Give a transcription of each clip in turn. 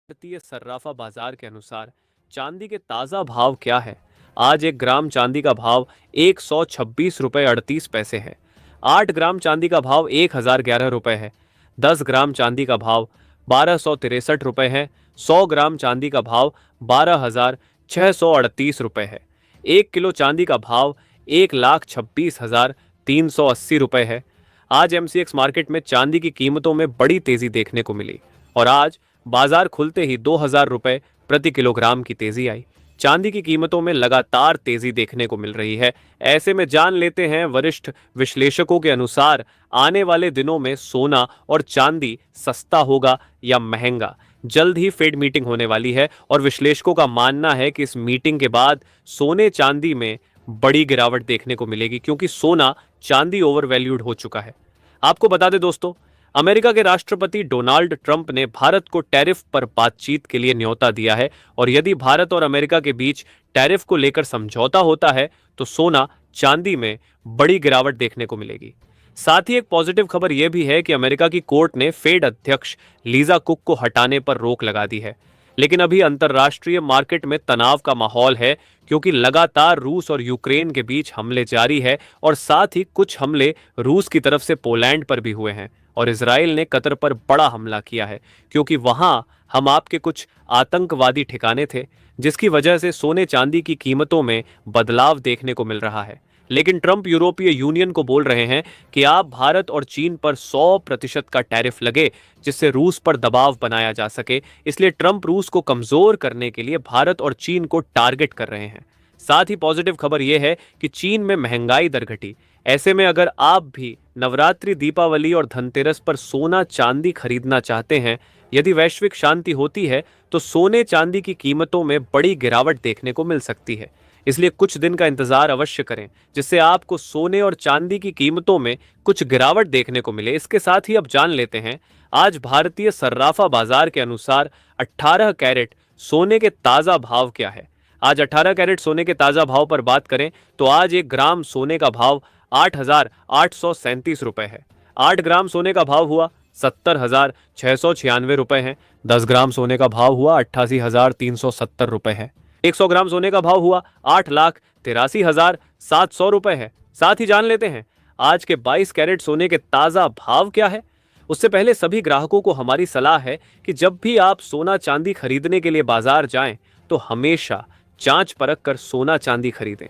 भारतीय सर्राफा बाजार के अनुसार चांदी के ताजा भाव क्या है। आज 1 ग्राम चांदी का भाव 126 रुपये 38 पैसे है। 8 ग्राम चांदी का भाव 1011 रुपये है। 10 ग्राम चांदी का भाव 1263 रुपये है। 100 ग्राम चांदी का भाव 12,638 रुपये है। 1 किलो चांदी का भाव 1,26,380 रुपये है। आज एमसीएक्स मार्केट में चांदी की कीमतों में बड़ी तेजी देखने को मिली और आज बाजार खुलते ही 2,000 रुपये प्रति किलोग्राम की तेजी आई। चांदी की कीमतों में लगातार तेजी देखने को मिल रही है। ऐसे में जान लेते हैं वरिष्ठ विश्लेषकों के अनुसार आने वाले दिनों में सोना और चांदी सस्ता होगा या महंगा। जल्द ही फेड मीटिंग होने वाली है और विश्लेषकों का मानना है कि इस मीटिंग के बाद सोने चांदी में बड़ी गिरावट देखने को मिलेगी क्योंकि सोना चांदी ओवर वैल्यूड हो चुका है। आपको बता दें दोस्तों, अमेरिका के राष्ट्रपति डोनाल्ड ट्रंप ने भारत को टैरिफ पर बातचीत के लिए न्योता दिया है और यदि भारत और अमेरिका के बीच टैरिफ को लेकर समझौता होता है तो सोना चांदी में बड़ी गिरावट देखने को मिलेगी। साथ ही एक पॉजिटिव खबर यह भी है कि अमेरिका की कोर्ट ने फेड अध्यक्ष लीजा कुक को हटाने पर रोक लगा दी है। लेकिन अभी अंतर्राष्ट्रीय मार्केट में तनाव का माहौल है क्योंकि लगातार रूस और यूक्रेन के बीच हमले जारी है और साथ ही कुछ हमले रूस की तरफ से पोलैंड पर भी हुए हैं और इजराइल ने कतर पर बड़ा हमला किया है क्योंकि वहां हम आपके कुछ आतंकवादी ठिकाने थे, जिसकी वजह से सोने चांदी की कीमतों में बदलाव देखने को मिल रहा है। लेकिन ट्रंप यूरोपीय यूनियन को बोल रहे हैं कि आप भारत और चीन पर 100% का टैरिफ लगे जिससे रूस पर दबाव बनाया जा सके। इसलिए ट्रंप रूस को कमजोर करने के लिए भारत और चीन को टारगेट कर रहे हैं। साथ ही पॉजिटिव खबर यह है कि चीन में महंगाई दर घटी। ऐसे में अगर आप भी नवरात्रि, दीपावली और धनतेरस पर सोना चांदी खरीदना चाहते हैं, यदि वैश्विक शांति होती है तो सोने चांदी की कीमतों में बड़ी गिरावट देखने को मिल सकती है। इसलिए कुछ दिन का इंतजार अवश्य करें जिससे आपको सोने और चांदी की कीमतों में कुछ गिरावट देखने को मिले। इसके साथ ही अब जान लेते हैं आज भारतीय सर्राफा बाजार के अनुसार 18 कैरेट सोने के ताजा भाव क्या है। आज 18 कैरेट सोने के ताजा भाव पर बात करें तो आज 1 ग्राम सोने का भाव 8,837 रुपये है। 8 ग्राम सोने का भाव हुआ 70,696 रुपये है। 10 ग्राम सोने का भाव हुआ 88,370 रुपये है। 100 ग्राम सोने का भाव हुआ 8,83,700 रुपये है। साथ ही जान लेते हैं आज के 22 कैरेट सोने के ताजा भाव क्या है। उससे पहले सभी ग्राहकों को हमारी सलाह है कि जब भी आप सोना चांदी खरीदने के लिए बाजार जाएं तो हमेशा जांच परख कर सोना चांदी खरीदें।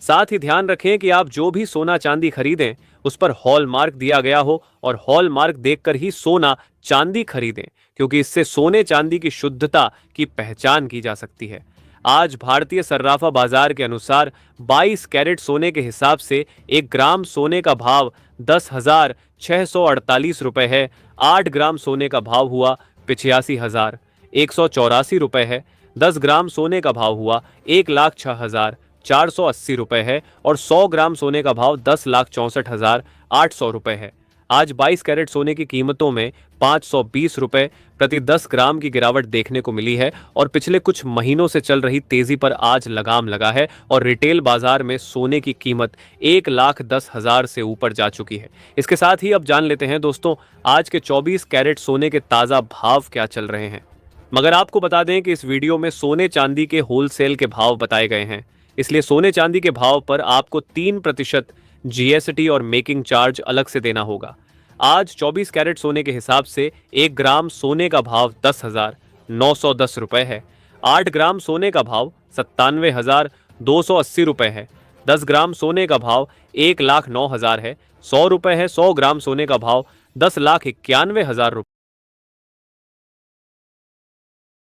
साथ ही ध्यान रखें कि आप जो भी सोना चांदी खरीदें उस पर हॉल मार्क दिया गया हो और हॉल मार्क देखकर ही सोना चांदी खरीदें क्योंकि इससे सोने चांदी की शुद्धता की पहचान की जा सकती है। आज भारतीय सर्राफा बाजार के अनुसार 22 कैरेट सोने के हिसाब से 1 ग्राम सोने का भाव 10,648 रुपये है। 8 ग्राम सोने का भाव हुआ 85,184 रुपये है। 10 ग्राम सोने का भाव हुआ 1,06,480 रुपये है और 100 ग्राम सोने का भाव 10,64,800 रुपये है। आज 22 कैरेट सोने की कीमतों में 520 रुपये प्रति 10 ग्राम की गिरावट देखने को मिली है और पिछले कुछ महीनों से चल रही तेजी पर आज लगाम लगा है और रिटेल बाजार में सोने की कीमत 1,10,000 से ऊपर जा चुकी है। इसके साथ ही अब जान लेते हैं दोस्तों आज के 24 कैरेट सोने के ताज़ा भाव क्या चल रहे हैं। मगर आपको बता दें कि इस वीडियो में सोने चांदी के होलसेल के भाव बताए गए हैं, इसलिए सोने चांदी के भाव पर आपको 3% जीएसटी और मेकिंग चार्ज अलग से देना होगा। आज 24 कैरेट सोने के हिसाब से 1 ग्राम सोने का भाव 10,910 रुपये है। 8 ग्राम सोने का भाव 97,280 रुपये है। 10 ग्राम सोने का भाव 1,09,000 है। 100 रुपये है। 100 ग्राम सोने का भाव 10,91,000 रुपये।